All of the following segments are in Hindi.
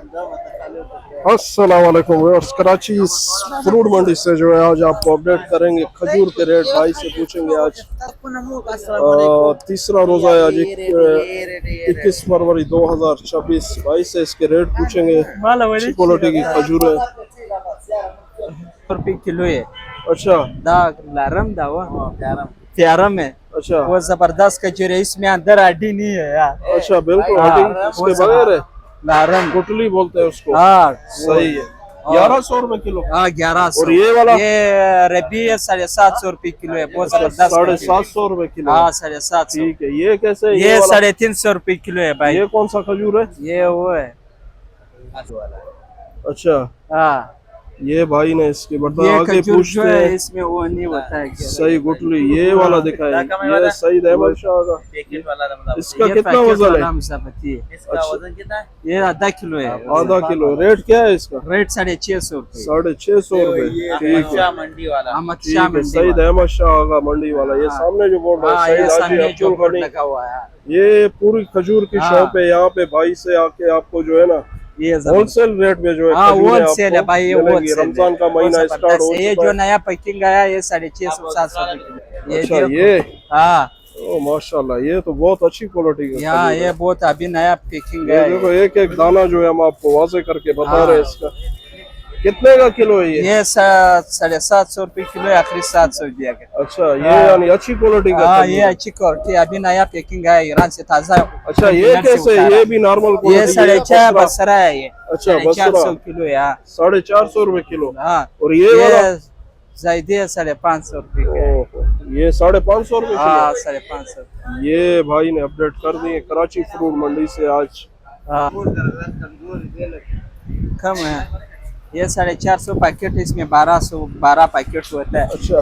अस्सलाम वालेकुम व्यूअर्स, कराची फ्रूट मंडी से जो है आज आपको अपडेट करेंगे खजूर के रेट। भाई से पूछेंगे आज तीसरा रोजा है आज 21 फरवरी 2026। भाई से इसके रेट पूछेंगे। अच्छी क्वालिटी की खजूर है। रुपये किलो है। अच्छा लारम त्यारम है। अच्छा वो जबरदस्त खजूर है, इसमें अंदर हड्डी नहीं है यार। अच्छा बिल्कुल इसके बगैर है। लारम गुटली बोलते हैं उसको। हाँ सही है। 1100 रुपए किलो। हाँ 1100। और ये वाला ये रबी है 750 रुपये किलो है, बहुत जबरदस्त। 750 रुपए किलो। हाँ 750। ठीक है। ये कैसे है? ये 350 रुपये किलो है भाई। ये कौन सा खजूर है? ये वो है। अच्छा हाँ ये भाई ने इसके बता ये आगे खजूर पूछते जो है हैं। इसमें वो नहीं होता है। सही गुटली ये वाला दिखाए। ये सईद अहमद शाह का। इसका कितना वजन है? इसका वजन कितना है? ये आधा किलो है। आधा किलो। रेट क्या है इसका? रेट 650 रुपये। 650 रुपए। ठीक है। मंडी वाला ठीक है। सईद अहमद शाह का मंडी वाला। ये सामने जो बोर्ड है सईद हाजी अब्दुल गनी लगा हुआ है। ये पूरी खजूर की शॉप है। यहाँ पे भाई से आके आपको जो है ना ये होलसेल रेट में जो है होलसेल है भाई। ये होलसेल रमजान का महीना स्टार्ट हो ये चुका जो है। नया पैकिंग आया ये 650-700 रुपये। अच्छा ये हाँ ओ माशाल्लाह ये तो बहुत अच्छी क्वालिटी का यहाँ ये बहुत अभी नया पैकिंग ये है। देखो एक एक दाना जो है हम आपको वाजे करके बता रहे हैं। इसका कितने का किलो है ये? 750 रुपये किलो है, आखिरी 700 दिया गया। अच्छा ये यानी अच्छी क्वालिटी का हाँ खजूर ये है। अच्छी क्वालिटी अभी नया पैकिंग है, ईरान से ताजा। अच्छा ये कैसे है? ये भी नॉर्मल ये क्वालिटी? 450 बसरा है। ये अच्छा 450 बसरा किलो है। हाँ 450 रुपए किलो। हाँ और ये वाला जायदे है 550 रुपये का। ओहो, ये 550 रुपए हाँ किलो। 550। ये भाई ने अपडेट कर दिए कराची फ्रूट मंडी से आज। हाँ कम है। ये 450 पैकेट, इसमें 12 पैकेट होता है अच्छा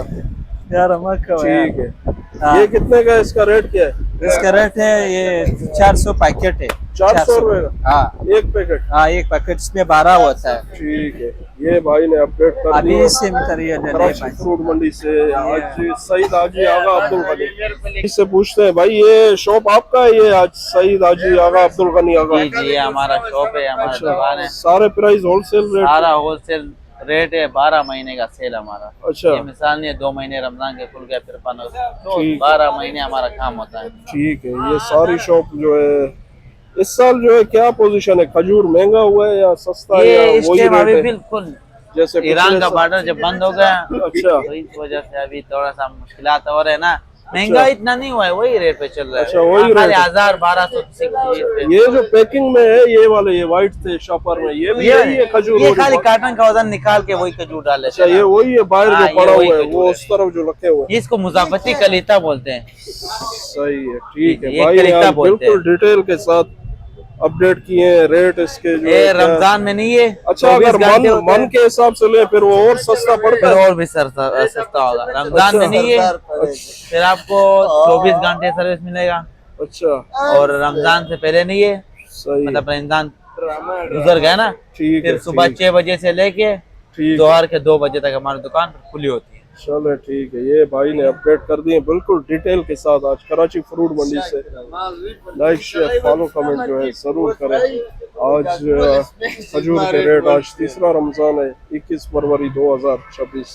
यार। ठीक ठीक है। ये कितने का? इसका रेट क्या है? इसका रेट है ये 400 पैकेट है। 400 रुपए का हाँ एक पैकेट। हाँ एक पैकेट, इसमें 12 होता है। ठीक है। ये भाई ने अपडेट कर अभी दिया से कराची फ्रूट मंडी से आज सईद हाजी आगा अब्दुल गनी। इससे पूछते हैं भाई ये शॉप आपका है? ये आज सईद हाजी आगा अब्दुल गनी आगा। जी ये हमारा शॉप है, हमारा दुकान है। सारे प्राइस होलसेल रेट? सारा होलसेल रेट है। 12 महीने का सेल हमारा। अच्छा ये मिसाल नहीं है 2 महीने रमजान के खुल गया फिर 12 महीने हमारा काम होता है। ठीक है। ये सारी शॉप जो है इस साल जो है क्या पोजीशन है? खजूर महंगा हुआ है या सस्ता है ये या इस वही टाइम रेट अभी है? बिल्कुल जैसे ईरान का बॉर्डर जब बंद हो गया अच्छा तो इस वजह से अभी थोड़ा सा मुश्किलात हो रहे हैं ना। महंगा इतना नहीं हुआ है, वही रेट पे चल रहा है। अच्छा, वही रेट है। 1000-1200। ये जो पैकिंग में है ये वाले ये व्हाइट थे शॉपर में ये भी यही है खजूर? ये खाली कार्टन का वजन निकाल के वही खजूर डाले। अच्छा ये वही है बाहर हाँ, जो पड़ा ये वही हुआ है खजूर वो है। उस तरफ जो रखे हुए हैं। इसको मुजाफती कलीता बोलते हैं। सही है। ठीक है ये भाई कलीता आज बोलते बिल्कुल डिटेल के साथ अपडेट किए हैं रेट इसके जो है ये क्या- रमजान में नहीं है। अच्छा अगर मन के हिसाब से ले फिर वो और सस्ता पड़ता फिर है। और भी सस्ता होगा। रमजान में नहीं है फिर आपको 24 घंटे सर्विस मिलेगा। अच्छा और रमजान से पहले नहीं है, सही मतलब रमजान गुजर गया ना। ठीक है। फिर सुबह 6 बजे से लेके ठीक दोपहर के 2 बजे तक हमारी दुकान खुली होती है। चलो ठीक है। ये भाई ने अपडेट कर दिए बिल्कुल डिटेल के साथ आज कराची फ्रूट मंडी से। लाइक शेयर फॉलो कमेंट जो है जरूर करें। आज खजूर के रेट आज तीसरा रमजान है 21 फरवरी 2026।